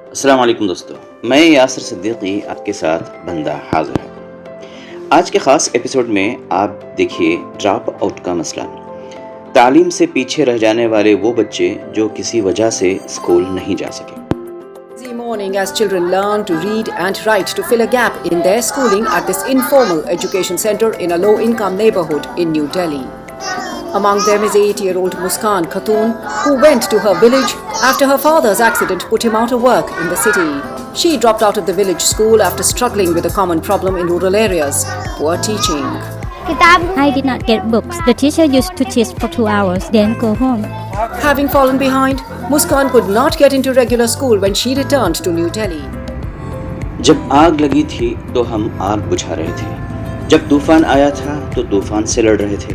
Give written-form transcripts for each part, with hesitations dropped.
السلام علیکم دوستو، میں یاسر صدیقی آپ کے ساتھ بندہ حاضر ہے۔ آج کے خاص ایپیسوڈ میں آپ دیکھیے ڈراپ آؤٹ کا مسئلہ، تعلیم سے پیچھے رہ جانے والے وہ بچے جو کسی وجہ سے اسکول نہیں جا سکے۔ Busy morning as children learn to read and write to fill a gap in their schooling at this informal education center in a low-income neighborhood in New Delhi. Among them is 8-year-old Muskan Khatoon, who went to her village after her father's accident put him out of work in the city. She dropped out of the village school after struggling with a common problem in rural areas: poor teaching. I did not get books. The teacher used to teach for 2 hours, then go home. Having fallen behind, Muskan could not get into regular school when she returned to New Delhi. جب آگ لگی تھی تو ہم آگ بجھا رہے تھے، جب طوفان آیا تھا تو طوفان سے لڑ رہے تھے،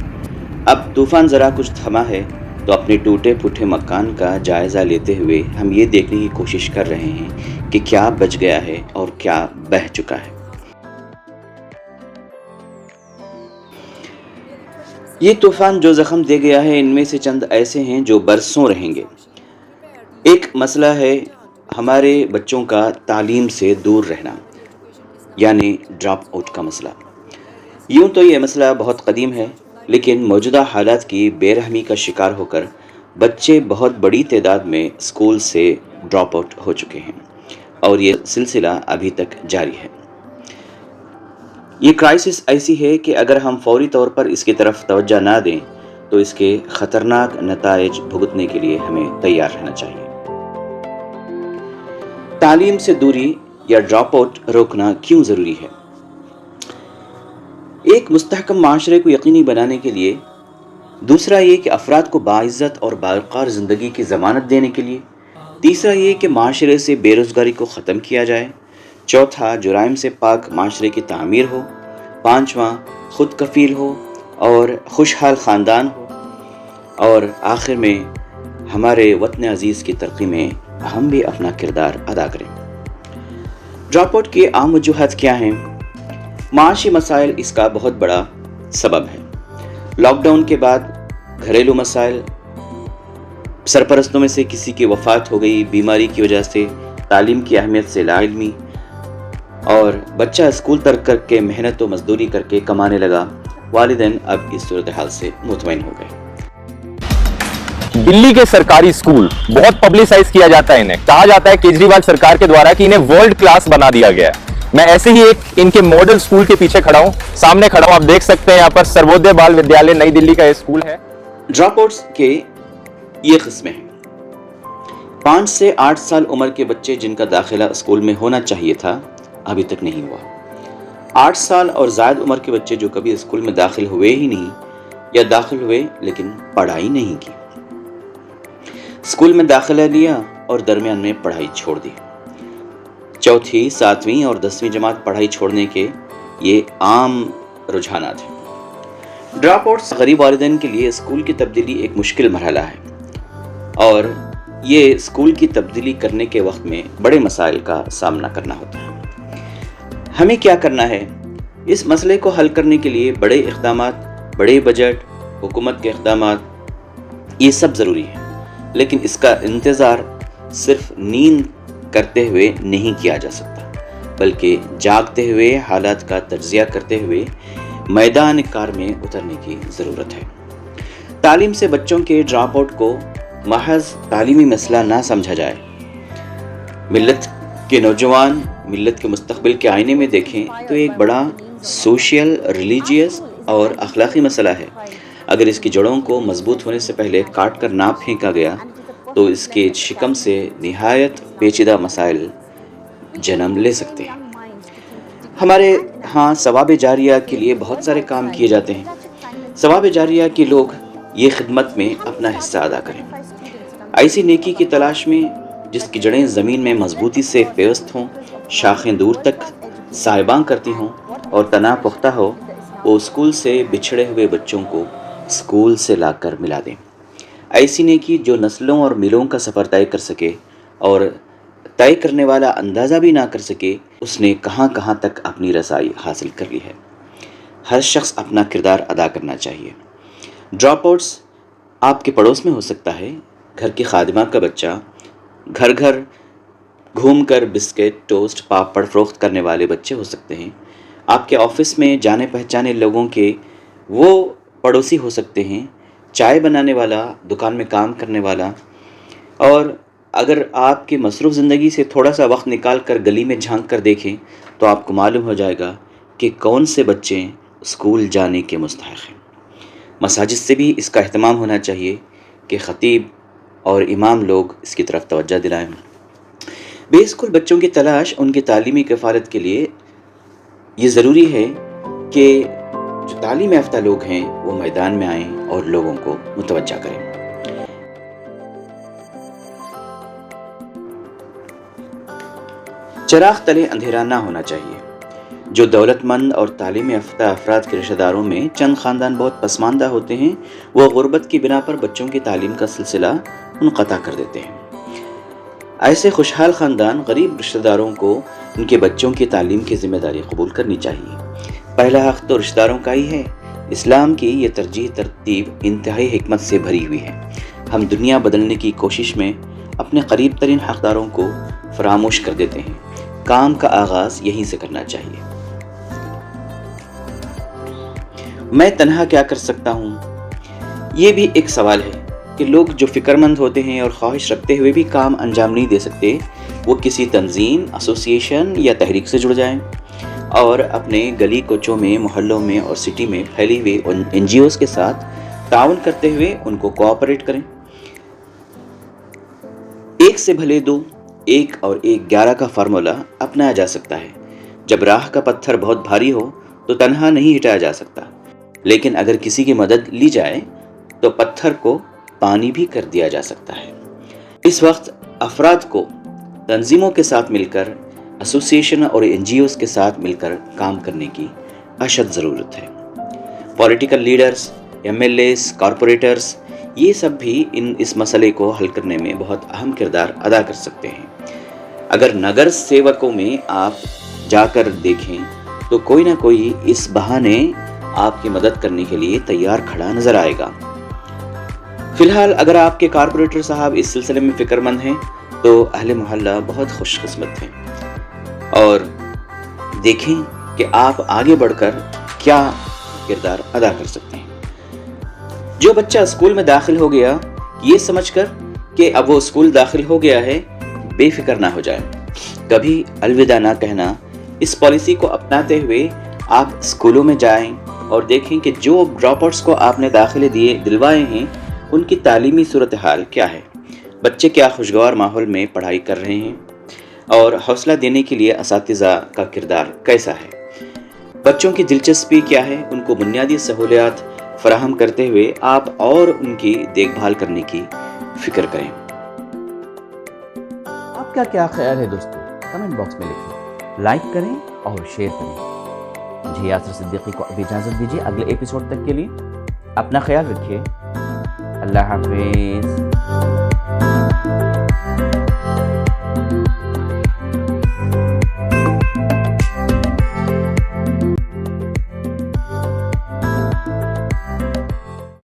اب طوفان ذرا کچھ تھما ہے تو اپنے ٹوٹے پھوٹے مکان کا جائزہ لیتے ہوئے ہم یہ دیکھنے کی کوشش کر رہے ہیں کہ کیا بچ گیا ہے اور کیا بہہ چکا ہے۔ یہ طوفان جو زخم دے گیا ہے، ان میں سے چند ایسے ہیں جو برسوں رہیں گے۔ ایک مسئلہ ہے ہمارے بچوں کا تعلیم سے دور رہنا، یعنی ڈراپ آؤٹ کا مسئلہ۔ یوں تو یہ مسئلہ بہت قدیم ہے، لیکن موجودہ حالات کی بے رحمی کا شکار ہو کر بچے بہت بڑی تعداد میں اسکول سے ڈراپ آؤٹ ہو چکے ہیں، اور یہ سلسلہ ابھی تک جاری ہے۔ یہ کرائسس ایسی ہے کہ اگر ہم فوری طور پر اس کی طرف توجہ نہ دیں تو اس کے خطرناک نتائج بھگتنے کے لیے ہمیں تیار رہنا چاہیے۔ تعلیم سے دوری یا ڈراپ آؤٹ روکنا کیوں ضروری ہے؟ ایک مستحکم معاشرے کو یقینی بنانے کے لیے، دوسرا یہ کہ افراد کو باعزت اور باوقار زندگی کی ضمانت دینے کے لیے، تیسرا یہ کہ معاشرے سے بے روزگاری کو ختم کیا جائے، چوتھا جرائم سے پاک معاشرے کی تعمیر ہو، پانچواں خود کفیل ہو اور خوشحال خاندان ہو، اور آخر میں ہمارے وطن عزیز کی ترقی میں ہم بھی اپنا کردار ادا کریں۔ ڈراپ آؤٹ کی عام وجوہات کیا ہیں؟ معاشی مسائل اس کا بہت بڑا سبب ہے۔ لاک ڈاؤن کے بعد گھریلو مسائل، سرپرستوں میں سے کسی کی وفات ہو گئی، بیماری کی وجہ سے، تعلیم کی اہمیت سے لا علمی، اور بچہ اسکول ترک کر کے محنت و مزدوری کر کے کمانے لگا، والدین اب اس صورتحال سے مطمئن ہو گئے۔ دلی کے سرکاری اسکول بہت پبلسائز کیا جاتا ہے، انہیں کہا جاتا ہے کیجریوال سرکار کے دوارا کہ انہیں ورلڈ کلاس بنا دیا گیا ہے۔ میں ایسے ہی ایک ان کے ماڈل اسکول کے پیچھے کھڑا ہوں، سامنے کھڑا ہوں، آپ دیکھ سکتے ہیں یہاں پر سروودے بال ودیالیہ نئی دلی کا یہ اسکول ہے۔ ڈراپ آؤٹس کے یہ قسمیں ہیں۔ 5 سے 8 سال عمر کے بچے جن کا داخلہ اسکول میں ہونا چاہیے تھا، ابھی تک نہیں ہوا۔ 8 سال اور زائد عمر کے بچے جو کبھی اسکول میں داخل ہوئے ہی نہیں، یا داخل ہوئے لیکن پڑھائی نہیں کی، اسکول میں داخلہ لیا اور درمیان میں پڑھائی چھوڑ دی۔ چوتھی، 7ویں اور 10ویں جماعت پڑھائی چھوڑنے کے یہ عام رجحانات ہیں۔ ڈراپ آؤٹس غریب والدین کے لیے اسکول کی تبدیلی ایک مشکل مرحلہ ہے، اور یہ اسکول کی تبدیلی کرنے کے وقت میں بڑے مسائل کا سامنا کرنا ہوتا ہے۔ ہمیں کیا کرنا ہے؟ اس مسئلے کو حل کرنے کے لیے بڑے اقدامات، بڑے بجٹ، حکومت کے اقدامات، یہ سب ضروری ہے، لیکن اس کا انتظار صرف نیند کرتے ہوئے نہیں کیا جا سکتا، بلکہ جاگتے ہوئے حالات کا تجزیہ کرتے ہوئے میدان کار میں اترنے کی ضرورت ہے۔ تعلیم سے بچوں کے ڈراپ آؤٹ کو محض تعلیمی مسئلہ نہ سمجھا جائے۔ ملت کے نوجوان ملت کے مستقبل کے آئینے میں دیکھیں تو ایک بڑا سوشل، ریلیجیس اور اخلاقی مسئلہ ہے۔ اگر اس کی جڑوں کو مضبوط ہونے سے پہلے کاٹ کر نہ پھینکا گیا تو اس کے شکم سے نہایت پیچیدہ مسائل جنم لے سکتے ہیں۔ ہمارے ہاں ثواب جاریہ کے لیے بہت سارے کام کیے جاتے ہیں۔ ثواب جاریہ کے لوگ یہ خدمت میں اپنا حصہ ادا کریں، ایسی نیکی کی تلاش میں جس کی جڑیں زمین میں مضبوطی سے پیوست ہوں، شاخیں دور تک سائباں کرتی ہوں اور تنا پختہ ہو، وہ اسکول سے بچھڑے ہوئے بچوں کو اسکول سے لا کر ملا دیں۔ ایسی نیکی جو نسلوں اور میلوں کا سفر طے کر سکے اور طے کرنے والا اندازہ بھی نہ کر سکے اس نے کہاں کہاں تک اپنی رسائی حاصل کر لی ہے۔ ہر شخص اپنا کردار ادا کرنا چاہیے۔ ڈراپ آؤٹس آپ کے پڑوس میں ہو سکتا ہے، گھر کی خادمہ کا بچہ، گھر گھر گھوم کر بسکٹ ٹوسٹ پاپڑ فروخت کرنے والے بچے ہو سکتے ہیں، آپ کے آفس میں جانے پہچانے لوگوں کے وہ پڑوسی ہو سکتے ہیں، چائے بنانے والا، دکان میں کام کرنے والا، اور اگر آپ کی مصروف زندگی سے تھوڑا سا وقت نکال کر گلی میں جھانک کر دیکھیں تو آپ کو معلوم ہو جائے گا کہ کون سے بچے اسکول جانے کے مستحق ہیں۔ مساجد سے بھی اس کا اہتمام ہونا چاہیے کہ خطیب اور امام لوگ اس کی طرف توجہ دلائیں۔ بے اسکول بچوں کی تلاش ان کی تعلیمی کفالت کے لیے یہ ضروری ہے کہ جو تعلیم یافتہ لوگ ہیں وہ میدان میں آئیں اور لوگوں کو متوجہ کریں۔ چراغ تلے اندھیرا نہ ہونا چاہیے۔ جو دولت مند اور تعلیم یافتہ افراد کے رشتہ داروں میں چند خاندان بہت پسماندہ ہوتے ہیں، وہ غربت کی بنا پر بچوں کی تعلیم کا سلسلہ منقطع کر دیتے ہیں۔ ایسے خوشحال خاندان غریب رشتہ داروں کو ان کے بچوں کی تعلیم کی ذمہ داری قبول کرنی چاہیے۔ پہلا حق تو رشتہ داروں کا ہی ہے۔ اسلام کی یہ ترجیح ترتیب انتہائی حکمت سے بھری ہوئی ہے۔ ہم دنیا بدلنے کی کوشش میں اپنے قریب ترین حقداروں کو فراموش کر دیتے ہیں۔ کام کا آغاز یہیں سے کرنا چاہیے۔ میں تنہا کیا کر سکتا ہوں؟ یہ بھی ایک سوال ہے کہ لوگ جو فکر مند ہوتے ہیں اور خواہش رکھتے ہوئے بھی کام انجام نہیں دے سکتے، وہ کسی تنظیم، ایسوسی ایشن یا تحریک سے جڑ جائیں اور اپنے گلی کوچوں میں، محلوں میں اور سٹی میں پھیلی ہوئی NGOs کے ساتھ تعاون کرتے ہوئے ان کو کوآپریٹ کریں۔ 1 سے بھلے 2، 1 اور 1 11 کا فارمولا اپنایا جا سکتا ہے۔ جب راہ کا پتھر بہت بھاری ہو تو تنہا نہیں ہٹایا جا سکتا، لیکن اگر کسی کی مدد لی جائے تو پتھر کو پانی بھی کر دیا جا سکتا ہے۔ اس وقت افراد کو تنظیموں کے ساتھ مل کر، ایسوسی ایشن اور NGOs کے ساتھ مل کر کام کرنے کی اشد ضرورت ہے۔ پولیٹیکل لیڈرز، MLAs، کارپوریٹرز، یہ سب بھی اس مسئلے کو حل کرنے میں بہت اہم کردار ادا کر سکتے ہیں۔ اگر نگر سیوکوں میں آپ جا کر دیکھیں تو کوئی نہ کوئی اس بہانے آپ کی مدد کرنے کے لیے تیار کھڑا نظر آئے گا۔ فی الحال اگر آپ کے کارپوریٹر صاحب اس سلسلے میں فکر مند ہیں تو اہل محلہ بہت خوش قسمت ہیں، اور دیکھیں کہ آپ آگے بڑھ کر کیا کردار ادا کر سکتے ہیں۔ جو بچہ اسکول میں داخل ہو گیا، یہ سمجھ کر کہ اب وہ اسکول داخل ہو گیا ہے، بے فکر نہ ہو جائے۔ کبھی الوداع نہ کہنا، اس پالیسی کو اپناتے ہوئے آپ اسکولوں میں جائیں اور دیکھیں کہ جو ڈراپ آؤٹس کو آپ نے داخلے دلوائے ہیں ان کی تعلیمی صورتحال کیا ہے، بچے کیا خوشگوار ماحول میں پڑھائی کر رہے ہیں، اور حوصلہ دینے کے لیے اساتذہ کا کردار کیسا ہے، بچوں کی دلچسپی کیا ہے۔ ان کو بنیادی سہولیات فراہم کرتے ہوئے آپ اور ان کی دیکھ بھال کرنے کی فکر کریں۔ آپ کا کیا خیال ہے دوستو؟ کمنٹ باکس میں لکھیں، لائک کریں اور شیئر کریں۔ مجھے یاسر صدیقی کو اب اجازت دیجیے، اگلے ایپیسوڈ تک کے لیے اپنا خیال رکھیے۔ اللہ حافظ۔